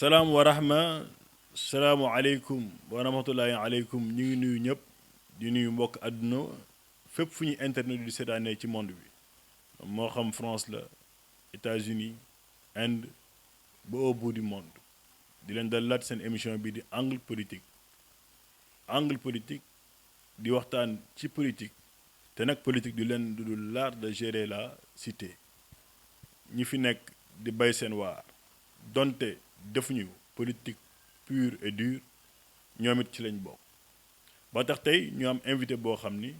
salaam wa rahma salaamu aleykum wa rahmatullahi aleykum ñu ngi nuyu ñëpp di nuyu mbokk àdduna fépp fu ñu internet di seetaanee ci monde bi moo xam France la États-Unis Inde ba au bout du monde di leen dalaat seen émission bi di angle politique di waxtaan ci politique te nag politique du leen du dul l'art de gérer la cité ñi fi nekk di bay seen waar donte defuñu politique pure et dure ñoom it ci lañ bokk ba tax tey ñu am invité boo xam ni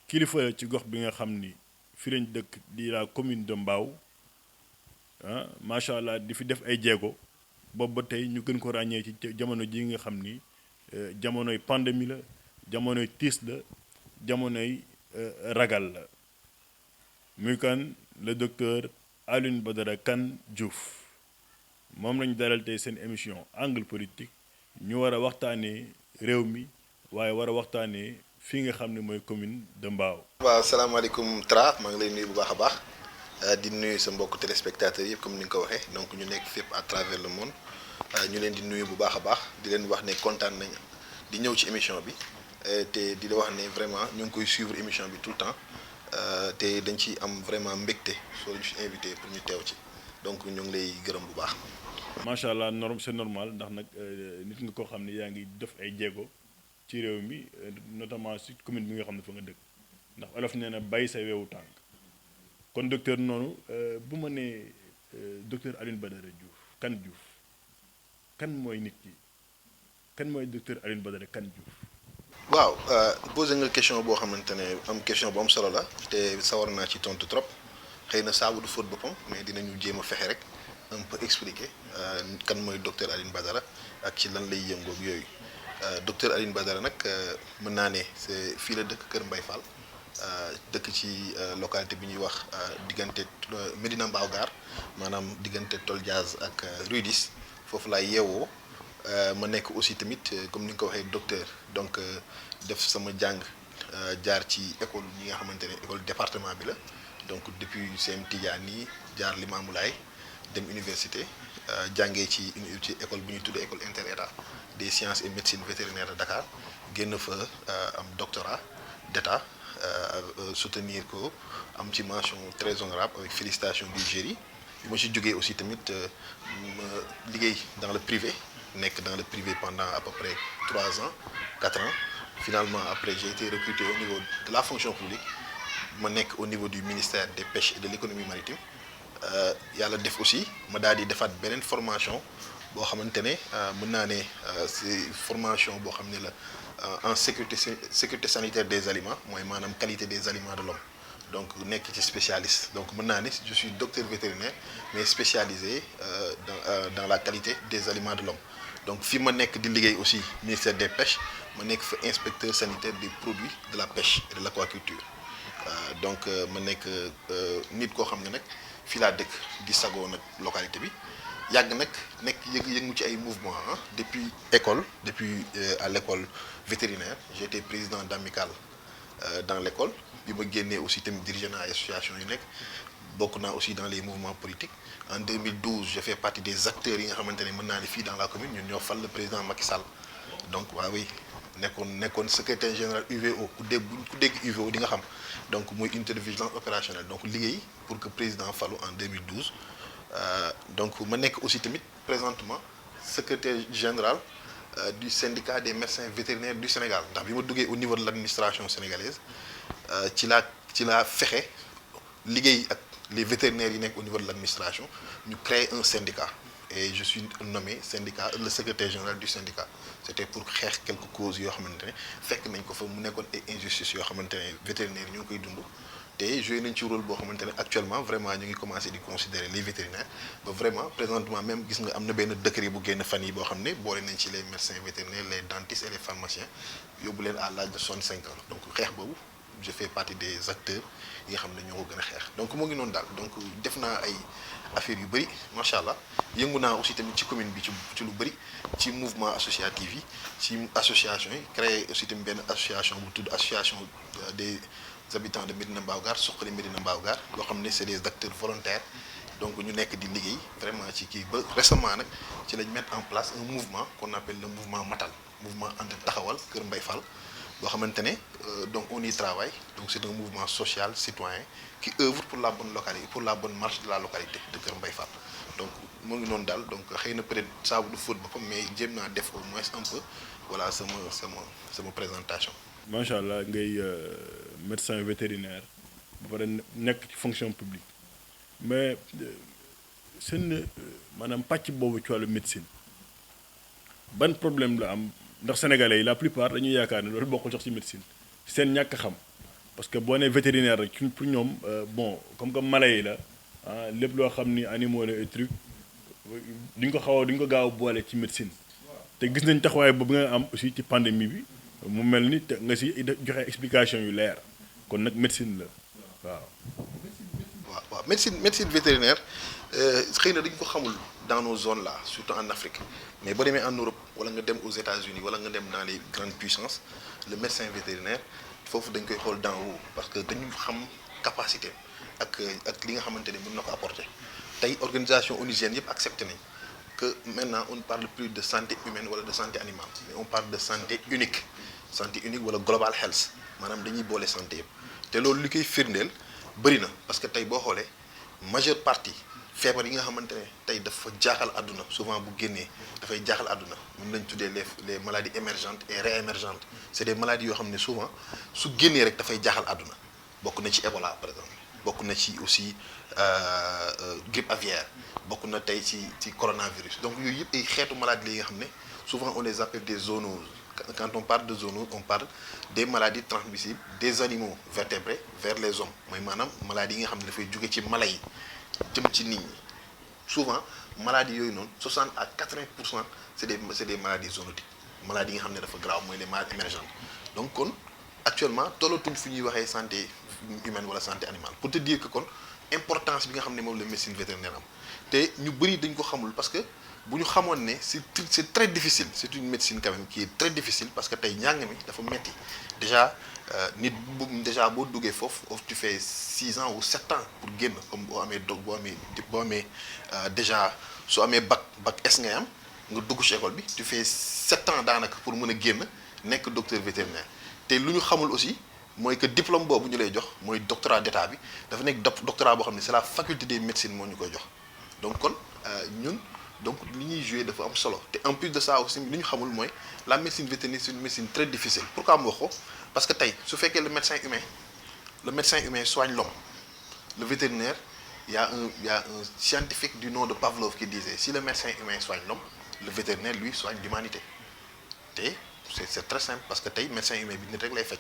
kilifa la ci gox bi nga xam ni fi lañ dëkk di la commune de Mbao macha allah di fi def ay jéego boobu ba tey ñu gën ko ràññee ci jamono ji nga xam ni jamonoy pandémie la jamonoy tiis la jamonoy ragal la muy kan le docteur Alioune Badara Kane Diouf moom lañu dalal tey seen émission angle politique ñu war a waxtaanee réew mi waaye war a waxtaanee fii nga xam ne mooy commune de Mbao. waaw salaamaaleykum Tra maa ngi lay nuyu bu baax a baax di nuyu sa mbokk téléspectateurs yëpp comme ni nga ko waxee donc ñu nekk fépp à travers le monde ñu leen di nuyu bu baax a baax di leen wax ne kontaan nañ di ñëw ci émission bi te di la wax ne vraiment ñu ngi koy suivre émission bi tout le temps te dañ ci am vraiment mbégte soo ñu fi invité pour ñu teew ci donc ñu ngi lay gërëm bu baax. macha allah c'est normal ndax nag nit nga koo xam ne yaa ngi def ay jéego ci réew mi notamment ci commune bi nga xam ne fa nga dëkk ndax olof nee na bay sa weewu tànk kon docteur noonu bu ma nee docteur Alioune Badara Diouf kan mooy nit ki kan mooy docteur Alioune Badara Kane Diouf. waaw posé nga question boo xamante ne am question bu am solo la te sawar naa ci tontu trop xëy na saabu du fóot boppam mais dinañu jéem a fexe rek un peu expliquer kan mooy docteur Alioune Badara ak ci lan lay yëngoog yooyu docteur Alioune Badara nag mën naa ne c'est fii la dëkk Kër Mbay Fall dëkk ci localité bi ñuy wax diggante Médina Mbao Gare maanaam diggante Tol Diaz ak Rue 10 foofu laay yeewoo ma nekk aussi tamit comme ni nga ko waxee docteur donc def sama jàng jaar ci école ñi nga xamante ne école département bi la donc depuis CM Tidiane jaar Limamoulaye dem université jàngee ci école bu ñuy tuddee école interétat des sciences et médecine vétérinaire de Dakar génn fa am doctorat d'état soutenir ko am ci mention très honorable avec félicitations du jury bi ma si jógee aussi tamit ma liggéey dans le privé nekk dans le privé pendant à peu près 3 ans 4 ans finalement après j'ai été recruté au niveau de la fonction publique ma nekk au niveau du ministère des pêches et de l'économie maritime yàlla def aussi ma daal di defaat beneen formation boo xamante ne mën naa ne c'est formation boo xam ne la en sécurité sanitaire des aliments mooy maanaam qualité des aliments de l'homme donc nekk ci spécialiste donc mën naa ne je suis docteur vétérinaire mais spécialisé dans la qualité des aliments de l'homme donc fi ma nekk di liggéey aussi ministère des pêches ma nekk fa inspecteur sanitaire des produits de la pêche et de l'aquaculture donc ma nekk nit koo xam ne nag fii laa dëkk di sagoo nag localité bi yàgg nag nekk yëngu ci ay mouvement depuis à l'école vétérinaire j'étais président d'amicale dans l'école bi ma génnee aussi tamit dirigé naa ay association yu nekk bokk naa aussi dans les mouvements politiques en 2012 j'ai fait partie des acteurs yi nga xamante ne mën naa ne fii dans la commune ñun ñoo fal le président Macky Sall donc waaw oui nekkoon secrétaire général UVO ku dégg UVO di nga xam donc muy unité de vigilance opérationnelle donc liggéey pour que président falu en 2012 donc ma nekk aussi tamit présentement secrétaire général du syndicat des médecins vétérinaires du Sénégal ndax bi ma duggee au niveau de l'administration sénégalaise ci laa fexe liggéey ak les vétérinaires yi nekk au niveau de l'administration ñu créer un syndicat et je suis nommé le secrétaire général du syndicat c'était pour xeex quelques causes yoo xamante ne fekk nañ ko fa mu nekkoon ay injustices yoo xamante ne vétérinaires ñu ngi koy dund te joué nañ ci rôle boo xamante ne actuellement vraiment ñu ngi commencé di considérer les vétérinaires ba vraiment présentement même gis nga am na benn décret bu génn fan yi boo xam ne boole nañ ci les médecins vétérinaires les dentistes et les pharmaciens yóbbu leen à l'âge de 65 ans donc xeex boobu je fais partie des acteurs yi nga xam ne ñoo ko gën a xeex donc mu ngi noonu daal donc def naa ay affaires yu bëri macha allah yëngu naa aussi tamit ci commune bi ci lu bëri ci mouvement associatif yi ci association yi créé aussi tamit benn association bu tudd association des habitants de Médina Mbao Gare suqali Médina Mbao Gare loo xam ne c'est des acteurs volontaires donc ñu nekk di liggéey vraiment ci kii ba récemment nag ci lañ mettre en place un mouvement qu'on appelle le mouvement Matal mouvement ànd taxawal Kër Mbaye Fall boo xamante ne donc on y travaille donc c'est un mouvement social citoyen qui œuvre pour la bonne localité pour la bonne marche de la localité de Kër Mbaye Fall donc moo ngi noonu daal donc xëy na peut-être saabu du fóot boppam mais jéem naa def au moins un peu voilà sama présentation. macha allah ngay médecin vétérinaire ba pare nekk ci fonction publique mais seen maanaam pàcc boobu ci wàllu médecine ban problème la am ndax sénégalais yi la plupart dañuy yaakaar ne loolu bokkul sax ci médecine seen ñàkk xam parce que boo nee vétérinaire rek pour ñoom bon comme que mala yi la ah lépp loo xam ni animaux la et truc duñ ko gaaw a boole ci médecine te gis nañ taxawaay boobu nga am aussi ci pandémie bi mu mel ni te nga si joxe explication yu leer kon nag médecine la waaw. waaw médecine vétérinaire xëy na dañ ko xamul dans nos zones là surtout en Afrique mais boo demee en Europe wala nga dem aux États-Unis wala nga dem dans les grandes puissances le médecin vétérinaire foofu dañ koy xool d'en haut parce que dañu xam capacité ak li nga xamante ne mën na ko apporter tey organisation onusienne yëpp accepté nañ que maintenant on ne parle plus de santé humaine wala de santé animale mais on parle de santé unique wala global health maanaam dañuy boole santé yëpp te loolu li koy firndeel bëri na parce que tey boo xoolee majeure partie feebar yi nga xamante ne tey dafa jaaxal àdduna souvent bu génnee dafay jaaxal àdduna mën nañ tuddee les maladies émergentes et réémergentes c'est des maladies yoo xam ne souvent su génnee rek dafay jaaxal àdduna bokk na ci Ebola par exemple bokk na ci aussi grippe aviaire bokk na tey ci coronavirus donc yooyu yëpp ay xeetu maladies yi nga xam ne souvent on les appelle des zoonoses quand on parle de zoonoses on parle des maladies transmissibles des animaux vertébrés vers les hommes mooy maanaam maladies yi nga xam ne dafay jóge ci mala yi jëm ci nit ñi souvent maladies yooyu noonu 60 à 80% c'est des maladies zoonotiques maladies yi nga xam ne dafa grave mooy les maladies émergentes donc kon actuellement tollatuñ fi ñuy waxee santé humaine wala santé animale pour te dire que kon importance bi nga xam ne moom la médecine vétérinaire am te ñu bëri dañ ko xamul parce que bu ñu xamoon ne c'est très difficile c'est une médecine quand même qui est très difficile parce que tey njàng mi dafa metti déjà nit déjà boo duggee foofu tu fais 6 ans ou 7 ans pour génn comme boo amee déjà soo amee bac S ngay am nga dugg ci école bi tu fais 7 ans daanaka pour mën a génn nekk docteur vétérinaire te lu ñu xamul aussi mooy que diplôme boobu ñu lay jox mooy doctorat d'état bi dafa nekk doctorat boo xam ne c'est la faculté des médecines moo ñu koy jox donc kon ñun donc li ñuy jouer dafa am solo te en plus de ça aussi li ñu xamul mooy la médecine vétérinaire c'est une médecine très difficile pourquoi mu wax ko parce que tey su fekkee le médecin humain soigne l'homme le vétérinaire il y a un scientifique du nom de Pavlov qui disait si le médecin humain soigne l'homme le vétérinaire lui soigne l'humanité te c'est très simple parce que tey médecin humain bi nit rek lay faj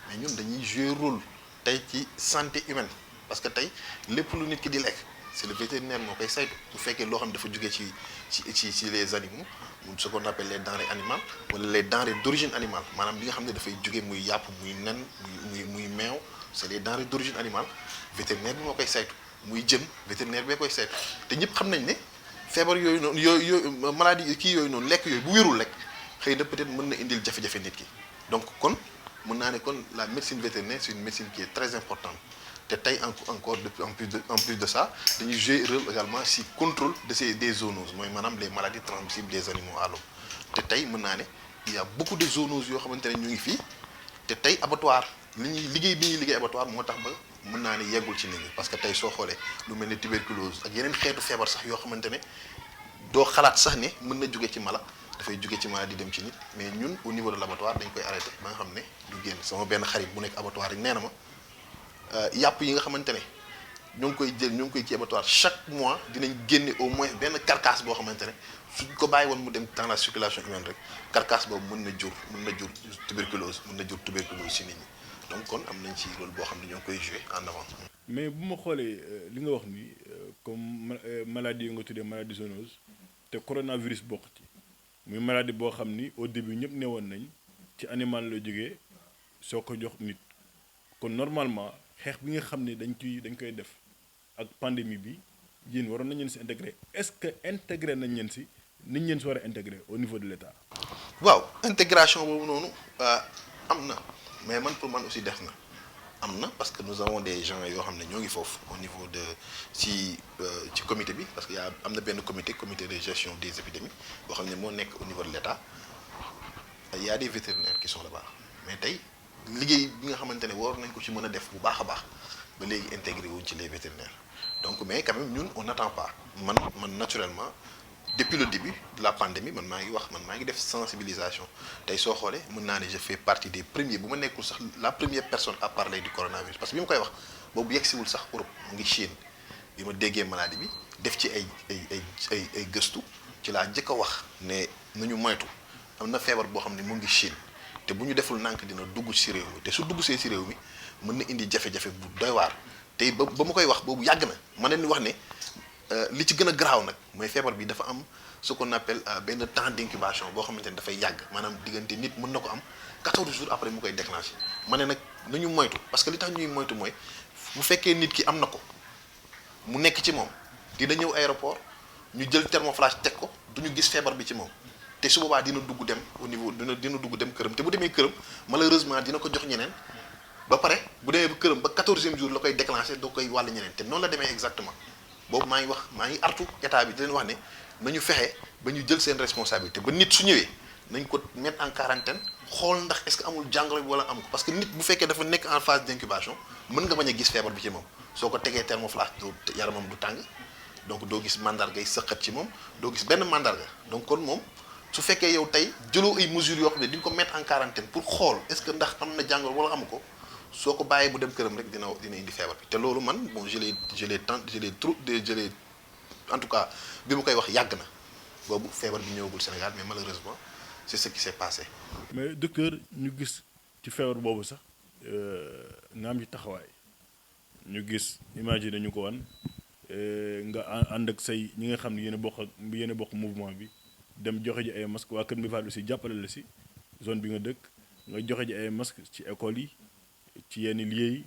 mais ñun dañuy jouer rôle tey ci santé humaine parce que tey lépp lu nit ki di lekk c'est le vétérinaire moo koy saytu bu fekkee loo xam ne dafa jógee ci les animaux ce qu'on appelle les denrées animales wala les denrées d'origine animale maanaam li nga xam ne dafay jógee muy yàpp muy nen muy meew c'est les denrées d'origine animale vétérinaire bi moo koy saytu muy jën vétérinaire bee koy saytu te ñëpp xam nañ ne feebar yooyu noonu yooyu maladie kii yooyu noonu lekk yooyu bu wérul rek xëy na peut-être mën na indil jafe-jafe nit ki donc kon mën naa ne kon la médecine vétérinaire c'est une médecine qui est très importante te tey encore en plus de ça dañuy jouer rôle également si contrôle des zoonoses mooy maanaam les maladies transmissibles des animaux à l'homme te tey mën naa ne il y a beaucoup de zoonoses yoo xamante ne ñu ngi fii te tey abattoir liggéey bi ñuy liggéey abattoir moo tax ba mën naa ne yeggul ci nit ñi parce que tey soo xoolee lu mel ne tuberculose ak yeneen xeetu feebar sax yoo xamante ne doo xalaat sax ne mën na jóge ci mala dafay jóge ci mala di dem ci nit mais ñun au niveau de l'abattoir dañ koy arrêté ba nga xam ne du génn sama benn xarit bu nekk abattoir rek nee na ma yàpp yi nga xamante ne ñoo ngi koy ci abattoir chaque mois dinañ génne au moins benn carcasse boo xamante ne suñ ko bàyyi woon mu dem dans la circulation humaine rek carcasse boobu mën na jur tuberculose ci nit ñi donc kon am nañ ci rôle boo xam ne ñoo ngi koy jouer en avant. mais bu ma xoolee li nga wax ni comme maladie yi nga tuddee maladie zoonose te coronavirus bokk ci muy maladie boo xam ni au début ñëpp newoon nañ ci animal la jógee soo ko jox nit kon normalement xeex bi nga xam ne dañ koy def ak pandémie bi yéen waroon nañ leen si intégrer est-ce que intégré nañ leen si niñ leen si war a intégrer au niveau de l'État. waaw intégration boobu noonu am na mais pour man aussi def na am na parce que nous avons des gens yoo xam ne ñoo ngi foofu au niveau de ci comité bi parce que am na benn comité de gestion des épidémies boo xam ne moo nekk au niveau de l'État. Il y a des vétérinaires qui sont là-bas mais tey liggéey bi nga xamante ne war nañ ko ci mën a def bu baax a baax ba léegi intégré wuñ ci les vétérinaires donc mais quand même ñun on n'attend pas man naturellement depuis le début de la pandémie man maa ngi def sensibilisation tey soo xoolee mën naa ne je fais partie des premiers bu ma nekkul sax la première personne à parler du coronavirus parce que bi ma koy wax boobu yegsiwul sax Europe mu ngi Chine bi ma déggee maladie bi def ci ay gëstu ci laa njëkk a wax ne nañu moytu am na feebar boo xam ne mu ngi Chine te bu ñu deful nànk dina dugg ci réew mi te su dugg see ci réew mi mën na indi jafe-jafe bu doy waar tey ba ma koy wax boobu yàgg na ma leen di wax ne li ci gën a garaaw nag mooy feebar bi dafa am ce qu'on appelle benn temps d'incubation boo xamante ne dafay yàgg maanaam diggante nit mën na ko am 14 jours après mu koy déclencher ma ne nag nañu moytu parce que li tax ñuy moytu mooy bu fekkee nit ki am na ko mu nekk ci moom dina ñëw aéroport ñu jël thermoflash teg ko du ñu gis feebar bi ci moom te su boobaa dina dugg dem au niveau dina dugg dem këram te bu demee këram malheureusement dina ko jox ñeneen ba pare bu demee ba këram ba 14e jour la koy déclencher doo koy wàll ñeneen te noonu la demee exactement boobu maa ngi artu état bi di leen wax ne nañu fexe ba ñu jël seen responsabilité ba nit su ñëwee nañ ko mettre en quarantaine xool ndax est-ce que amul jàngoro bi wala am ko parce que nit bu fekkee dafa nekk en phase d'incubation mën nga bañ a gis feebar bi ci moom soo ko tegee thermoflash yaramam du tàng donc doo gis mandargay sëqat ci moom doo gis benn mandarga donc kon moom su fekkee yow tey jëloo ay mesures yoo xam ne di nga ko mettre en quarantaine pour xool est-ce que ndax am na jàngoro wala amu ko soo ko bàyyee bu dem këram rek dina indi feebar bi te loolu man bon je l'ai en tout cas bi mu koy wax yàgg na boobu feebar bi ñëwagul Sénégal mais malheureusement c'est ce qui s'est passé. mais docteur ñu gis ci feebar boobu sax nga am ci taxawaay ñu gis imagine ñu ko wan nga ànd ak say ñi nga xam ne yéen a bokk mouvement bi dem joxe ji ay masques waa Kër Mbaye Fall aussi jàppale la si zone bi nga dëkk nga joxe ji ay masques ci école yi ci yenn lieux yi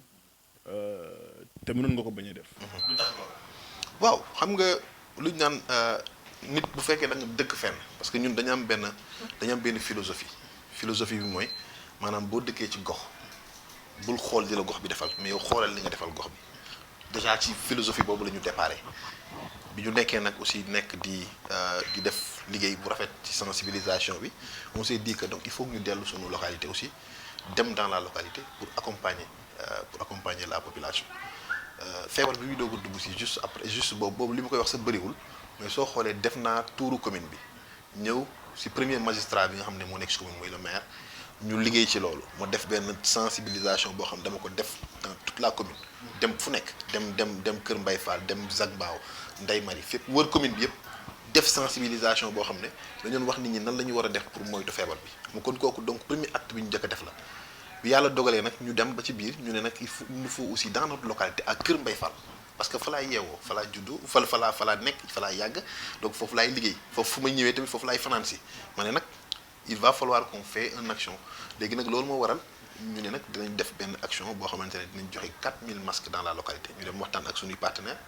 te mënoon nga ko bañ a def. waaw xam nga lu ñu naan nit bu fekkee da nga dëkk fenn parce que ñun dañu am benn philosophie bi mooy maanaam boo dëkkee ci gox bul xool di la gox bi defal mais yow xoolal li nga defal gox bi déjà ci philosophie boobu la ñu déparé bi ñu nekkee nag aussi nekk di def liggéey bu rafet ci sensibilisation bi on s'est dit que donc il faut que ñu dellu suñu localité aussi dem dans la localité pour accompagner la population. feebar bi muy doog a dugg si juste boobu li ma koy wax sa bëriwul mais soo xoolee def naa tuuru commune bi ñëw si premier magistrat bi nga xam ne moo nekk si commune muy le maire ñu liggéey ci loolu ma def benn sensibilisation boo xam ne dama ko def dans toute la commune dem fu nekk dem Kër Mbaye Fall dem Zac Mbao Ndeye Marie fépp wër commune bi yëpp def sensibilisation boo xam ne dañoon wax nit ñi nan la ñu war a def pour moytu feebar bi mu kon kooku donc premier acte bi ñu njëkk a def la bi yàlla dogalee nag ñu dem ba ci biir ñu ne nag il nous faut aussi dans notre localité à Kër Mbaye Fall parce que fa laay yeewoo fa laa juddu fa laa nekk fa laa yàgg donc foofu laay liggéey foofu fu may ñëwee tamit foofu laay fanaan si ma ne nag il va falloir qu'on fait une action léegi nag loolu moo waral ñu ne nag dinañ def benn action boo xamante ne dinañ joxe 4000 masques dans la localité ñu dem waxtaan ak suñuy partenaires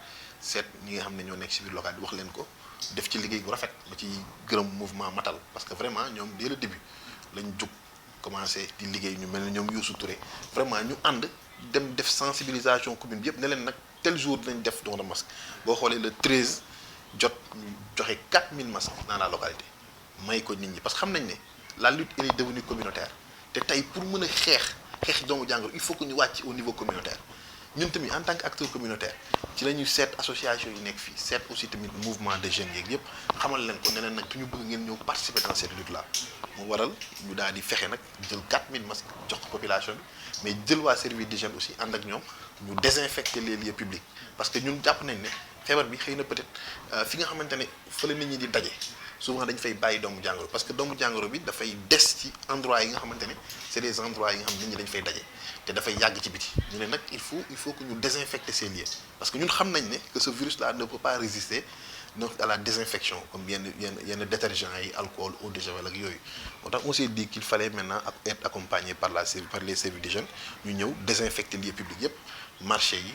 seet ñi nga xam ne ñoo nekk si biir localité wax leen ko def ci liggéey bu rafet ba ci gërëm mouvement Matal parce que vraiment ñoom dès le début lañ jug commencé di liggéey ñu mel ne ñoom Youssou Touré vraiment ñu ànd dem def sensibilisation commune bi yëpp ne leen nag tel jour dinañ def don de masque boo xoolee le 13 jot ñu joxe 4000 masques dans la localité may ko nit ñi parce que xam nañ ne la lutte elle est devenue communautaire te tey pour mën a xeex doomu jàngoro il faut que ñu wàcc au niveau communautaire ñun tamit en tant que acteur communautaire ci la ñuy seet association yi nekk fii seet aussi tamit mouvement de jeunes yeeg yëpp xamal leen ko ne leen nag ñu bëgg ngeen ñëw participer dans cette lutte là mu waral ñu daal di fexe nag jël 4000 masques jox ko population bi mais jël waa service d'hygiène aussi ànd ak ñoom ñu désinfecter les lieux publics parce que ñun jàpp nañ ne feebar bi xëy na peut-être fi nga xamante ne fa la nit ñi di daje souvent dañ fay bàyyi doomu jàngoro parce que doomu jàngoro bi dafay des ci endroit yi nga xamante ne c'est des endroits yi nga xam ne nit ñi dañ fay daje te dafay yàgg ci biti ñu ne nag il faut que ñu désinfecter ces lieux parce que ñun xam nañ ne que ce virus là ne peut pas résister donc à la désinfection comme yenn détergents yi alcool eau de javel ak yooyu moo tax on s'est dit qu'il fallait maintenant être accompagné par les services d'hygiène ñu ñëw désinfecter lieux publics yëpp marché yi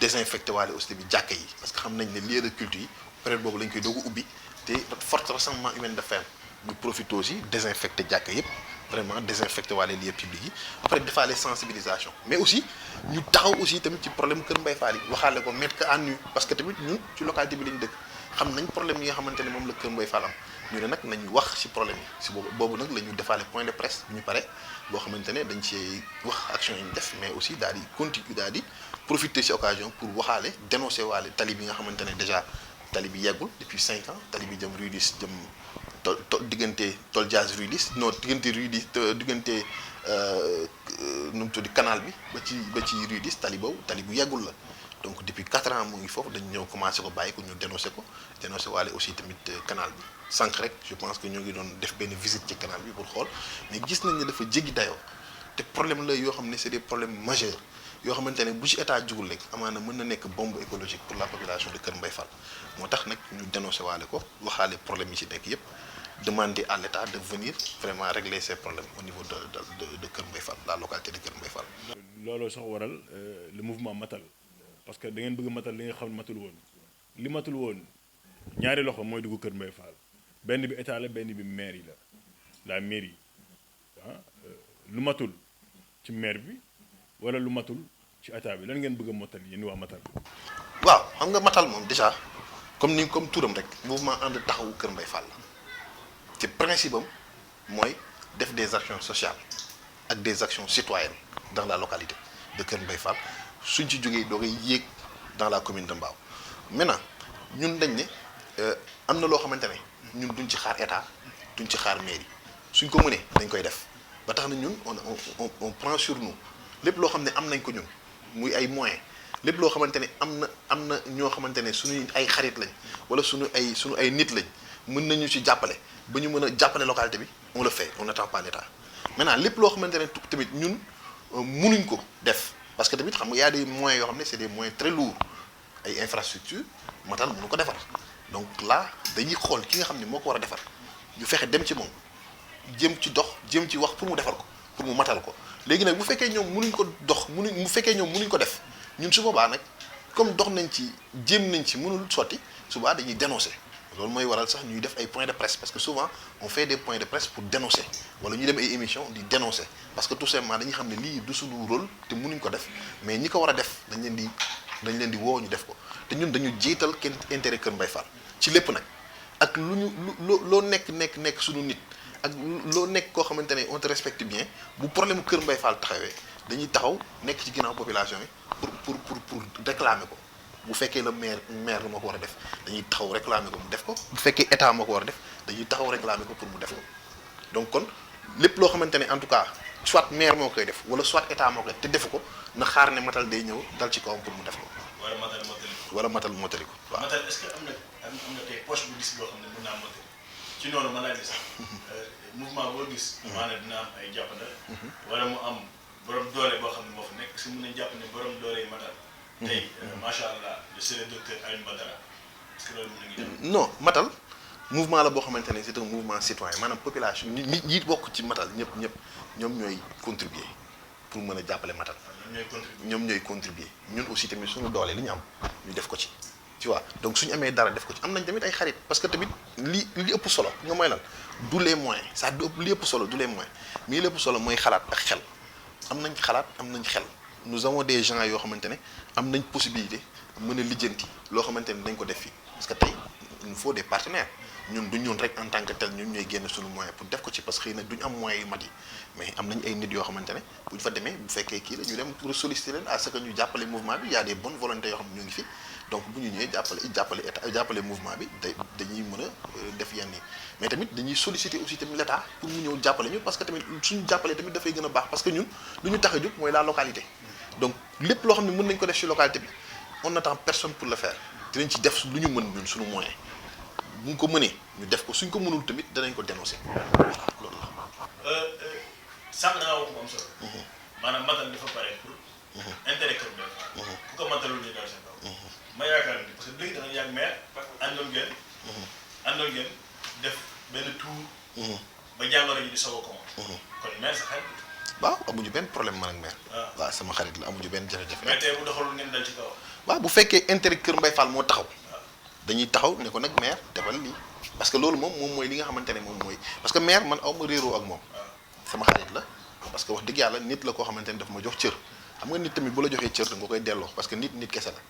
désinfecter waale aussi bi jàkka yi parce que xam nañ ne lieu de culte yi période boobu lañ koy doog a ubbi te forte rassemblement humain de fer ñu profité aussi désinfecter jàkka yëpp vraiment désinfecter waale lieux publics yi après defaale sensibilisation mais aussi ñu taxaw aussi tamit ci problème Kër Mbaye Fall yi waxaale ko mettre que en nu parce que tamit ñun ci localité bi lañ dëkk xam nañ problème yi nga xamante ne moom la Kër Mbaye Fall am ñu ne nag nañ wax ci problème yi si boobu nag la ñu defaale point de presse bu ñu pare boo xamante ne dañ ci wax action yi ñu def mais aussi daal di continuer daal di profiter ci occasion pour waxaale dénoncer waale tali bi nga xamante ne déjà tali bi yeggul depuis 5 ans tali bi jëm Rue 10 jëm diggante Tol Diaz Rue 10 non diggante Rue 10 diggante nu mu tudd canal bi ba ci Rue 10 tali boobu tali bu yeggul la donc depuis 4 ans mu ngi foofu dañu ñëw commencé ko bàyyi ko ñu dénoncé waale aussi tamit canal bi sànq rek je pense que ñoo ngi doon def benn visite ci canal bi pour xool mais gis nañ ne dafa jéggi dayoo te problème la yoo xam ne c'est des problèmes majeurs yoo xamante ne bu ci état jugul rek amaana mën na nekk bombe écologique pour la population de Kër Mbaye Fall moo tax nag ñu dénoncé waale ko waxaale problème yi ci nekk yépp demander à l'État de venir vraiment régler ces problèmes au niveau de Kër Mbaye Fall la localité de Kër Mbaye Fall. looloo sax waral le mouvement matal parce que da ngeen bëgg matal li nga xam ne matul woon li matul woon ñaari loxo mooy dugg Kër Mbaye Fall benn bi état la benn bi mairie la mairie lu matul ci maire bi wala lu matul ci état bi lan ngeen bëgg a motal yéen waa matal. waaw xam nga matal moom déjà comme turam rek mouvement ànd taxawu Kër Mbaye Fall la ci principe am mooy def des actions sociales ak des actions citoyennes dans la localité de Kër Mbaye Fall suñ ci jógee doo koy yéeg dans la commune de Mbao maintenant ñun dañ ne am na loo xamante ne ñun duñ ci xaar état duñ ci xaar mairie suñ ko mënee dañ koy def ba tax na ñun on prend sur nous lépp loo xam ne am nañ ko ñun muy ay moyens lépp loo xamante ne am na ñoo xamante ne suñuy ay xarit lañ wala suñu ay nit lañ mën nañu ci jàppale ba ñu mën a jàppale localité bi on le fait on n'attend pas l'état maintenant lépp loo xamante ne tamit ñun mënuñ ko def parce que tamit xam nga y a des moyens yoo xam ne c'est des moyens très lourds ay infrastructures matal mënu ko defar donc là dañuy xool ki nga xam ne moo ko war a defar ñu fexe dem ci moom jëm ci dox jëm ci wax pour mu defar ko pour mu matal ko léegi nag bu fekkee ñoom mënuñ ko dox mu fekkee ñoom mënuñ ko def ñun su boobaa nag comme dox nañ ci jéem nañ ci mënul sotti subaa dañuy dénoncer loolu mooy waral sax ñuy def ay points de presse parce que souvent on fait des points de presse pour dénoncer wala ñu dem ay émissions di dénoncer parce que tout simplement dañuy xam ne lii du suñu rôle te mënuñ ko def mais ñi ko war a def dañ leen di woo ñu def ko te ñun dañu jiital kenn intérêt Kër Mbaye Fall ci lépp nag ak loo nekk suñu nit ak loo nekk koo xamante ne on te respecte bien bu problème Kër Mbaye Fall taxawee dañuy taxaw nekk ci ginnaaw population yi pour réclamer ko bu fekkee la maire la moo ko war a def dañuy taxaw réclamer ko mu def ko bu fekkee état moo ko war a def dañuy taxaw réclamer ko pour mu def ko donc kon lépp loo xamante ne en tout cas soit maire moo koy def wala soit état moo koy def te defu ko na xaar ne matal day ñëw dal ci kawam pour mu def ko. wala matal mottali ko waaw. matal est-ce que am na tey poche bu gis boo xam ne mën naa mottali ci noonu mën naa gis mouvement boo gis. maanaam dina am ay jàppandal. wala mu am borom doole boo xam ne moo fa nekk si mën nañu jàpp ne borom doole yi matal. tey macha allah c'est le docteur Alioune Badara est-ce que loolu mën nañu dem. non matal mouvement la boo xamante ne c'est un mouvement citoyen maanaam population ñi bokk ci matal ñëpp ñoom ñooy contribuer pour mën a jàppale matal. ñoom ñooy contribuer ñun aussi tamit suñu doole li ñu am ñu def ko ci. tu vois donc suñu amee dara def ko ci am nañ tamit ay xarit parce que tamit li ëpp solo nga mooy lan du les moyens ça du ëpp li ëpp solo du les moyens mais li ëpp solo mooy xalaat ak xel am nañ xalaat am nañ xel nous avons des gens yoo xamante ne am nañ possibilité mën a lijjanti loo xamante ne dañ ko def fii parce que tey il nous faut des partenaires ñun du ñun rek en tant que tel ñun ñooy génn suñu moyen pour def ko ci parce que xëy na duñu am moyens yu mat yi mais am nañ ay nit yoo xamante ne bu ñu fa demee bu fekkee kii la ñu dem pour solliciter leen à ce que ñu jàppale mouvement bi y a des bonnes volontés yoo xam ne ñu ngi fi donc bu ñu ñëwee jàppale état jàppale mouvement bi dañuy mën a def yenn yi mais tamit dañuy solliciter aussi tamit l'état pour mu ñëw jàppale ñu parce que tamit suñu jàppale tamit dafay gën a baax parce que ñun lu ñu tax a jóg mooy la localité donc lépp loo xam ne mën nañ ko def ci localité bi on n'attend personne pour le faire dinañ ci def lu ñu mën ñun suñu moyen bu ñu ko mënee ñu def ko suñ ko mënul tamit danañ ko dénoncer voilà loolu la. sànq da ngaa wax mu am solo. maanaam matal dafa pare pour. intérêt Kër Mbaye Fall. ku ko matalul ñu dal seen kaw. ma yaakaar ni parce que léegi da nga yàgg maire àndoon ngeen def benn tour. ba jàngoro ji di soog a commencé. kon maire sa xarit. waaw amuñu benn problème man ak maire. waaw sama xarit la amuñu benn jafe-jafe. mais tey bu doxalul ngeen dal ci kaw. waaw bu fekkee intérêt Kër Mbaye Fall moo taxaw. dañuy taxaw ne ko nag maire defal lii parce que loolu moom mooy li nga xamante ne moom mooy parce que maire man aw ma réeroo ak moom sama xarit la parce que wax dëgg yàlla nit la koo xamante ni daf ma jox cër xam nga nit tamit bu la joxee cër da nga koy delloo parce que nit kese la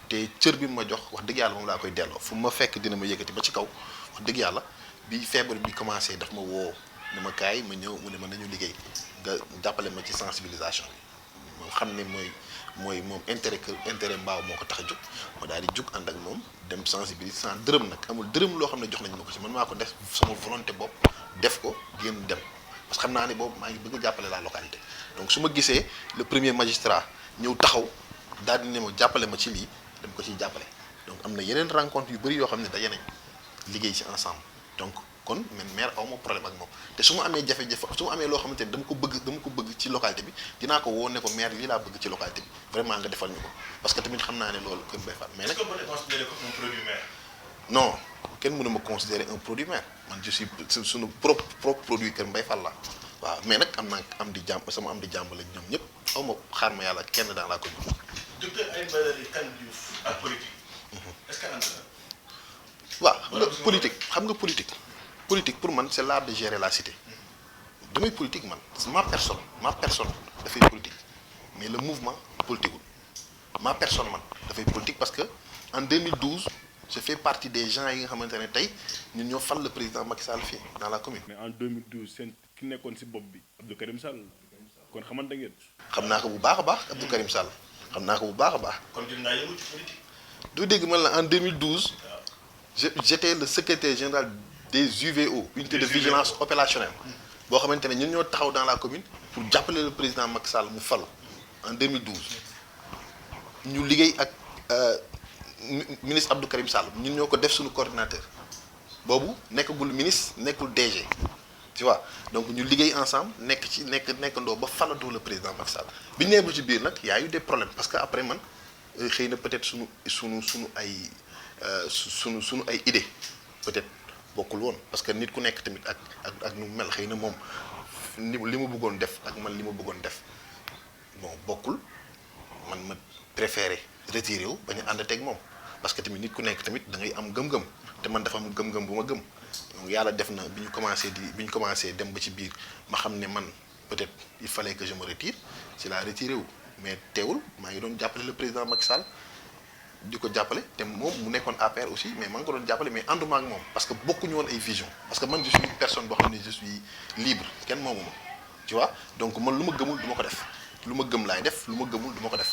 te cër bi ma jox wax dëgg yàlla moom laa koy delloo fu ma fekk dina ma yëkkati ba ci kaw wax dëgg yàlla bi feebar bi commencé daf ma woo ne ma kaay ma ñëw mu ne ma nañu liggéey nga jàppale ma ci sensibilisation bi moom xam ne mooy moom intérêt mbaaw moo ko tax a jóg ma daal di jug ànd ak moom dem sensibiliser sans dërëm nag amul dërëm loo xam ne jox nañ ma ko ci man maa ko def sama volonté bopp def ko génn dem parce que xam naa ne boobu maa ngi bëgg a jàppale la localité donc su ma gisee le premier magistrat ñëw taxaw daal di ne ma jàppale ma ci lii dem ko ciy jàppale donc am na yeneen rencontre yu bëri yoo xam ne daje nañ liggéey ci ensemble donc kon man maire aw ma problème ak moom te su ma amee jafe-jafe su ma amee loo xamante ni dama ko bëgg ci localité bi dinaa ko woo ne ko maire lii laa bëgg ci localité bi vraiment nga defal ñu ko parce que tamit xam naa ne loolu Kër Mbaye Fall mais nag. est-ce que mën na considérer comme un produit maire. non kenn mënu ma considérer un produit maire man je suis suñu propre produit Kër Mbaye Fall la waaw mais nag am naa am di jàmm sama am di jàmm lañ ñoom ñëpp aw ma xaar ma yàlla kenn dans la commune. docteur Alioune Badara Kane Diouf ak politique. est-ce que ànd na. waaw xam nga politique pour man c'est l'art de gérer la cité damay politique man ma personne dafay politique mais le mouvement politiqueul ma personne man dafay politique parce que en 2012 je fais partie des gens yi nga xamante ne tey ñun ñoo fal le président Macky Sall fii dans la commune. mais en 2012 seen ki nekkoon ci bopp bi Abdou Karim Sall kon xamante ngeen. xam naa ko bu baax a baax Abdou Karim Sall xam naa ko bu baax a baax. kon jot ngaa yëngu ci politique. doo dégg man la en 2012 j'étais le secrétaire général des UVO unité de vigilance opérationnelle boo xamante ne ñun ñoo taxaw dans la commune pour jàppale le président Macky Sall mu falu en 2012 ñu liggéey ak ministre Abdou Karim Sall ñun ñoo ko def suñu coordinateur boobu nekkagul ministre nekkul DG tu vois donc ñu liggéey ensemble nekkandoo ba falandoo le président Macky Sall bi ñu nee ba ci biir nag y a eu des problèmes parce que après man xëy na peut-être suñu ay idée peut-être bokkul woon parce que nit ku nekk tamit ak nu mel xëy na moom li ma bëggoon def ak man li ma bëggoon def bon bokkul man ma préféré retiré wu bañ a ànd teg moom parce que tamit nit ku nekk tamit da ngay am gëm-gëm te man dafa am gëm-gëm bu ma gëm donc yàlla def na bi ñu commencé dem ba ci biir ma xam ne man peut-être il fallait que je me retire ci laa retiré wu mais teewul maa ngi doon jàppale le président Macky Sall di ko jàppale te moom mu nekkoon APR aussi mais maa ngi ko doon jàppale mais ànduma ak moom parce que bokkuñu woon ay vision parce que man je suis une personne boo xam ne je suis libre kenn moomu ma tu vois donc man lu ma gëmul du ma ko def lu ma gëm laay def lu ma gëmul du ma ko def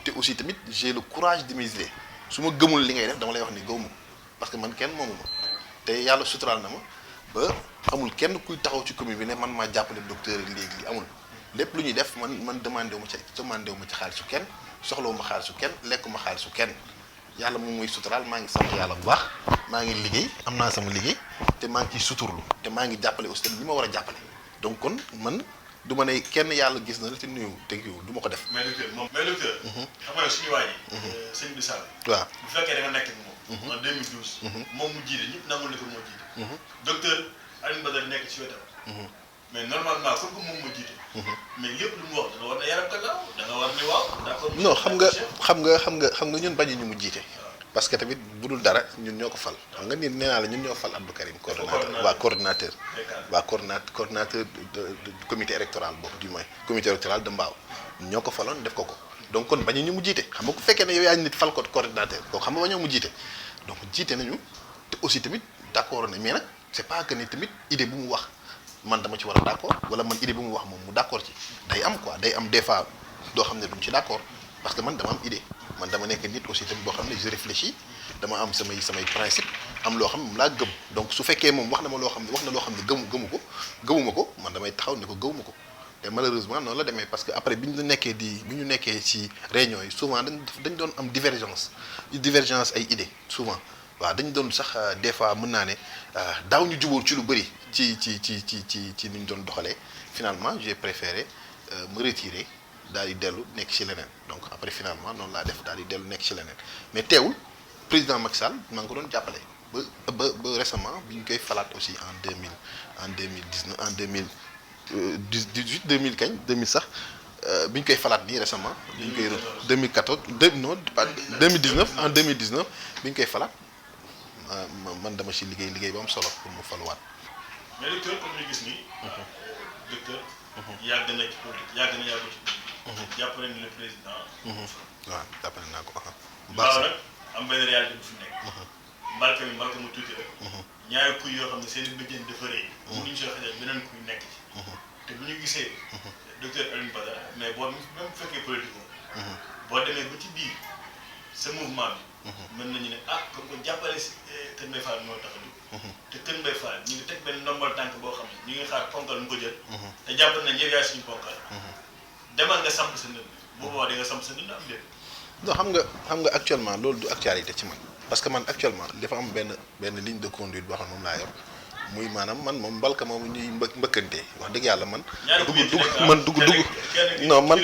te aussi tamit j'ai le courage de mes idées su ma gëmul li ngay def dama lay wax ni gëwuma ko parce que man kenn moomu ma te yàlla suturaal na ma ba amul kenn kuy taxaw ci commune bi ne man maa jàppale docteur léegi li amul lépp lu ñuy def man demandé wu ma ci xaalisu kenn soxlawu ma xaalisu kenn lekku ma xaalisu kenn yàlla moom mooy suturaal maa ngi sant yàlla bu baax maa ngi liggéey am naa sama liggéey te maa ngi ciy suturlu te maa ngi jàppale aussi tamit ñi ma war a jàppale donc kon man du ma ne kenn yàlla gis na la te nuyu te kiiwul du ma ko def. mais docteur xam nga suñu waa ji. sëñ bi Sall. waaw bu fekkee da nga nekk ak moom. en 2012. moom mu jiite ñëpp nangul ne ko moo jiite. docteur Alioune Badara nekk ci wetam. mais normalement comme que moom moo jiite. mais lépp lu mu wax da nga war na yaram gannaaw da nga war ni waaw. d'accord non xam nga ñun bañu ñu mu jiite. parce que tamit bu dul dara ñun ñoo ko fal. xam nga ni nee naa la ñun ñoo fal Abdou Karim. coordonnateur coordonnateur de comité électoral boobu du moins comité électoral de Mbao ñoo ko faloon def ko donc kon bañu ñu mu jiite xam nga ku fekkee ne yow yaa nit fal ko coordonnateur kooku xam nga bañoo mu jiite donc jiite nañu te aussi tamit d'accord nañ mais nag c'est pas que ni tamit idée bu mu wax man dama ci war a d'accord wala man idée bu mu wax moom mu d'accord ci day am quoi day am des fois doo xam ne duñ ci d'accord parce que man dama am idée man dama nekk nit aussi tamit boo xam ne je réfléchis dama am samay principe am loo xam ne moom laa gëm donc su fekkee moom wax na loo xam ne gëmuma ko man damay taxaw ne ko gëmuma ko te malheureusement noonu la demee parce que après bi ñu nekkee ci réunion yi souvent dañ doon am divergence ay idées souvent waaw dañu doon sax des fois mën naa ne daaw ñu jubóor ci lu bëri ci ni ñu doon doxalee finalement j'ai préféré me retirer daal di dellu nekk ci leneen donc après finalement noonu laa def daal di dellu nekk ci leneen mais teewul président Macky Sall maa ngi ko doon jàppale ba récemment bi ñu koy falaat aussi en 2018 kañ 2000 sax bi ñu koy falaat nii récemment bi ñu koy 2014 en 2019 bi ñu koy falaat man dama ci liggéey ba am solo pour mu faluwaat mais docteur comme ñu gis nii. docteur. yàgg na ci politique yàgg na yàggu ci politique. jàpp nañu ne le président. waaw jàppale naa ko. baax nag am benn réalité bu fi nekk. mbalka mu tuuti rek. ñaari kuy yoo xam ne seen i bëjjën dafa rëy. mënuñu soo xajal beneen kuy nekk ci. te bu ñu gisee. docteur Alioune Badara mais boo même bu fekkee politique boo demee ba ci biir sa mouvement bi. mën nañu ne comme ko jàppale si Kër Mbaye Fall moo tax a dugg. te Kër Mbaye Fall ñu ngi teg benn ndombal tànk boo xam ne ñu ngi xaar ponkal mu ko jël. te jàpp nañ yow yaay suñu ponkal. demal nga samp sa ndënd. bu boobaa di nga samp sa ndënd am déet. non xam nga actuellement loolu du actualité ci man parce que man actuellement dafa am benn ligne de conduite boo xam ne moom laa yor muy maanaam man moom mbalka moom ñuy mbëkkantee wax dëgg yàlla man. dugg non man.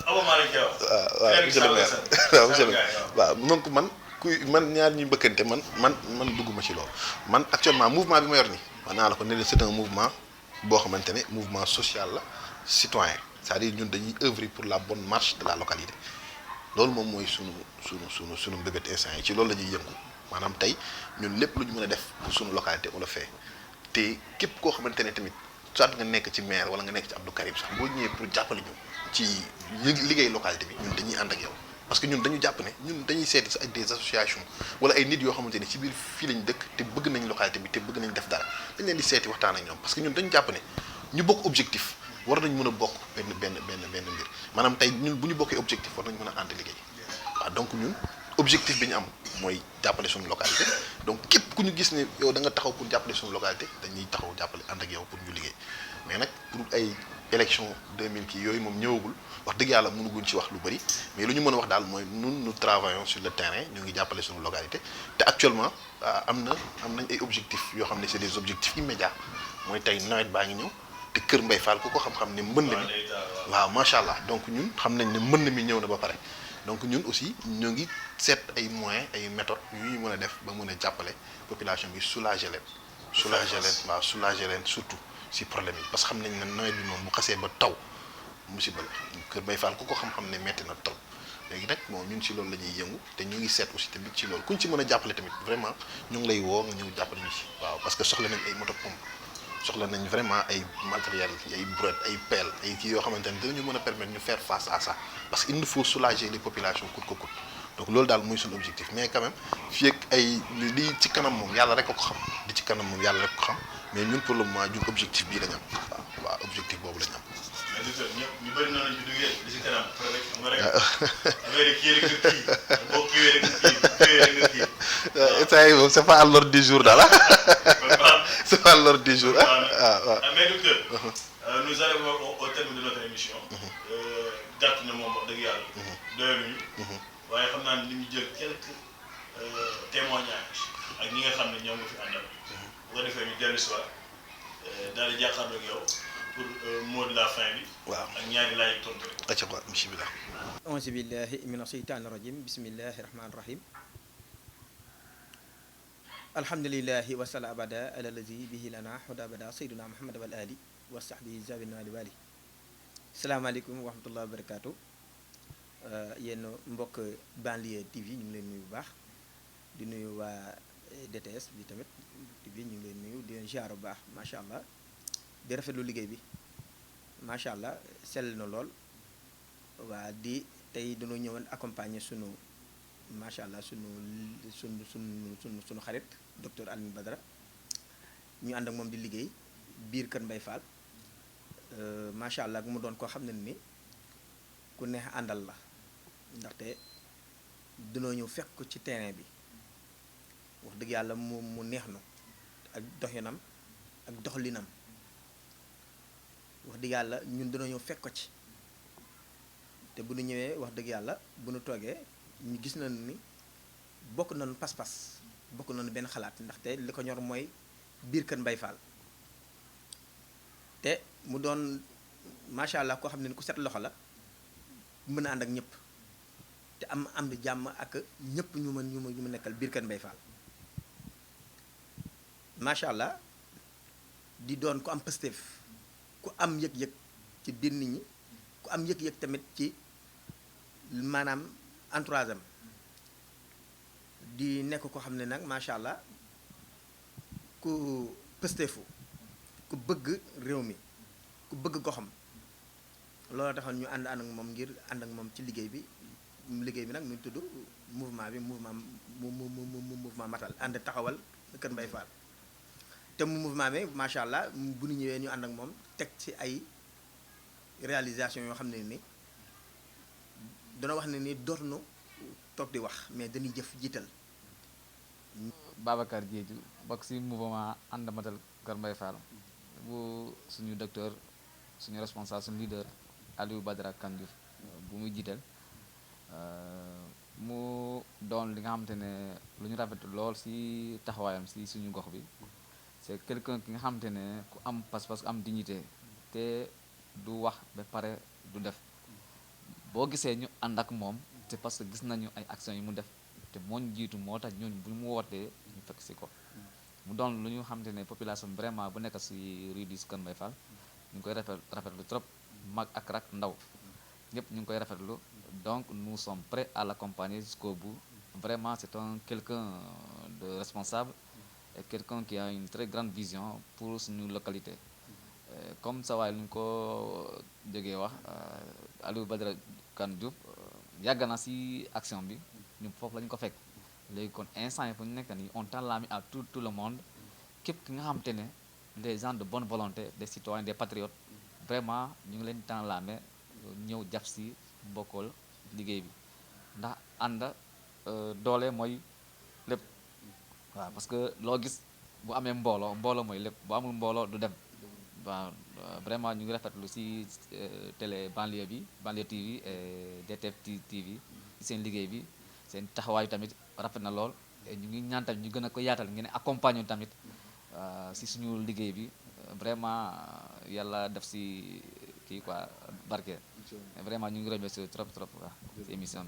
waaw monsieur le maire waaw monsieur le maire waaw donc man ñaar ñuy mbëkkante man dugguma ci loolu man actuellement mouvement bi ma yor nii wax naa la ko ne c'est un mouvement boo xamante ne mouvement social la citoyen c'est-à-dire ñun dañuy œuvrer pour la bonne marche de la localité loolu moom mooy sunu mbébét instant yi ci loolu la ñuy yëngu maanaam tey ñun lépp lu ñu mën a def pour sunu localité on le fait te képp koo xamante ne tamit soit nga nekk ci maire wala nga nekk ci Abdou Karim sax boo ñëwee pour jàppale ñu ci liggéey localité bi ñun dañuy ànd ak yow parce que ñun dañu jàpp ne ñun dañuy seeti sax ak des associations wala ay nit yoo xamante ne ci biir fii lañ dëkk te bëgg nañ localité bi te bëgg nañ def dara dañ leen di seeti waxtaan ak ñoom parce que ñun dañu jàpp ne ñu bokk objectif war nañ mën a bokk benn mbir maanaam tey ñun bu ñu bokkee objectif war nañ mën a ànd liggéey waaw donc ñun objectif bi ñu am mooy jàppale suñu localité donc képp ku ñu gis ne yow da nga taxaw pour jàppale suñu localité dañuy taxaw jàppale ànd ak yow pour ñu liggéey mais nag pour ay élection 2000 kii yooyu moom ñëwagul wax dëgg yàlla mënuguñ ci wax lu bëri mais lu ñu mën a wax daal mooy nous travaillons sur le terrain ñu ngi jàppale suñu localité te actuellement am nañ ay objectifs yoo xam ne c'est des objectifs immédiats mooy tey nawet baa ngi ñëw te Kër Mbaye Fall ku ko xam-xam ne mbënd mi waaw macha allah donc ñun xam nañ ne mbënd mi ñëw na ba pare donc ñun aussi ñu ngi seet ay moyens ay méthodes yu ñu mën a def ba mën a jàppale population bi soulager leen surtout si problème yi parce que xam nañ ne nawet bi moom bu xasee ba taw musiba la Kër Mbaye Fall ku ko xam-xam ne metti na trop léegi nag bon ñun ci loolu la ñuy yëngu te ñu ngi seet aussi tamit ci loolu kuñ ci mën a jàppale tamit vraiment ñu ngi lay woo nga ñëw jàppale ñu ci waaw parce que soxla nañ ay moto pompe soxla nañ vraiment ay matériel ay brouette ay pelle ay kii yoo xamante ne dinañu mën a permettre ñu faire face à ça parce que il nous faut soulager les populations coûte que coûte donc loolu daal muy suñu objectif mais quand même fii ak ay li ci kanam moom yàlla rek ko xam li ci kanam moom yàlla rek ko xam mais ñun pour le moment ñun objectif bii lañ am waaw objectif boobu lañ am. mais docteur ñu bëri noonu lañ ci duggee li ci kanam rek xam nga rek affaire yi kii rek nga kii boo kiiwee rek nga kii ça y est moom c'est pas à l'ordre du jour daal c'est pas à l'ordre du jour waaw. mais docteur. nous arrivons au terme de notre émission. gàtt na moom wax dëgg yàlla. doyaluñu. waaye xam naa ne li ñu jël quelques témoignages ak ñi nga xam ne ñoom nga fi àndal. bu ko defee ñu dellu si waat daal di jàkkaarloo ak yow pour mot de la fin bi. waaw ak ñaari laaj yu tontu rek. acca quoi bismillah. auzu billahi mina shaytaani rajim bismillahi rahmaani rahim. alhamdulillahi wasala abada ala lazi bihi lana huda abada sayyiduna muhammad wal ali wa sahbihi zawina li wali. salaamaaleykum wa rahmatullahi wa barakaatu. yéen mbokk banlieue TV ñu ngi leen nuyu bu baax di nuyu waa DTS bi tamit TV ñu ngi leen nuyu di leen ziar bu baax macha allah di rafetlu liggéey bi macha allah sell na lool waa di tey dañoo ñëwoon accompagner sunu macha allah sunu xarit docteur Alioune Badara ñu ànd ak moom di liggéey biir Kër Mbaye Fall macha allah mu doon koo xam ne ni ku neex àndal la. ndaxte dinoo ñëw fekk ko ci terrain bi wax dëgg yàlla mu neex nu ak doxinam ak doxalinam wax dëgg yàlla ñun dinoo ñëw fekk ko ci te bu ñu ñëwee wax dëgg yàlla bu ñu toogee ñu gis nañu ni bokk nañu pas-pas bokk nañu benn xalaat ndaxte li ko ñor mooy biir Kër Mbaye Fall te mu doon macha allah koo xam ne ni ku set loxo la mën a ànd ak ñëpp. te am di jàmm ak ñëpp ñu ma nekkal biir Kër Mbaye Fall macha allah di doon ku am pësteef ku am yëg-yëg ci biir nit ñi ku am yëg-yëg tamit ci maanaam entourage am di nekk ko xam ne nag macha allah ku pësteefu ku bëgg réew mi ku bëgg goxam loolu taxoon ñu ànd ak moom ngir ànd ak moom ci liggéey bi nag mu ngi tudd mouvement bi mouvement matal ànd taxawal Kër Mbaye Fall te mu mouvement bi macha allah bu ñu ñëwee ñu ànd ak moom teg ci ay réalisation yoo xam ne ni dana wax ne ni dootuñu toog di wax mais dañuy jëf jiital. Babacar Diédhiou bokk ci mouvement ànd matal Kër Mbaye Fall bu suñu docteur suñu responsable suñu leader Aliou Badara Kane Diouf bu muy jiital mu doon li nga xamante ne lu ñu rafetlu lool ci taxawaayam ci suñu gox bi c'est quelqu'un ki nga xamante ne ku am pas-pas ku am dignité te du wax ba pare du def boo gisee ñu ànd ak moom c'est parce que gis nañu ay actions yi mu def te moo ñu jiitu moo tax ñooñu bu mu wootee ñu fekk ci ko mu doon lu ñu xamante ne population vraiment bu nekk ci rue 10 Kër Mbaye Fall ñu ngi koy rafetlu trop mag ak rak ndaw ñëpp ñu ngi koy rafetlu donc nous sommes prêts à l'accompagner jusqu'au bout vraiment c'est quelqu'un de responsable et quelqu'un qui a une très grande vision pour suñu localité comme ça waaye lu ñu ko jógee wax Aliou Badara Kane Diouf yàgg na ci action bi ñu foofu la ñu ko fekk léegi kon instant yi fu ñu nekk nii on tend la main à tout le monde képp ki nga xamante ne des gens de bonne volonté des citoyens des patriotes vraiment ñu ngi leen tend la main ñëw jàpp ci mbokkool liggéey bi ndax ànd doole mooy lépp waaw parce que loo gis bu amee mbooloo mooy lépp bu amul mbooloo du dem waaw vraiment ñu ngi rafetlu ci télé banlieue bi banlieue TV et DTF TV ci seen liggéey bi seen taxawaay tamit rafet na lool ñu ngi ñaan tamit ñu gën a ko yaatal ngeen accompagner tamit ci suñu liggéey bi vraiment yàlla def ci kii quoi barke vraiment ñu ngi remercier trop waaw ci émission bi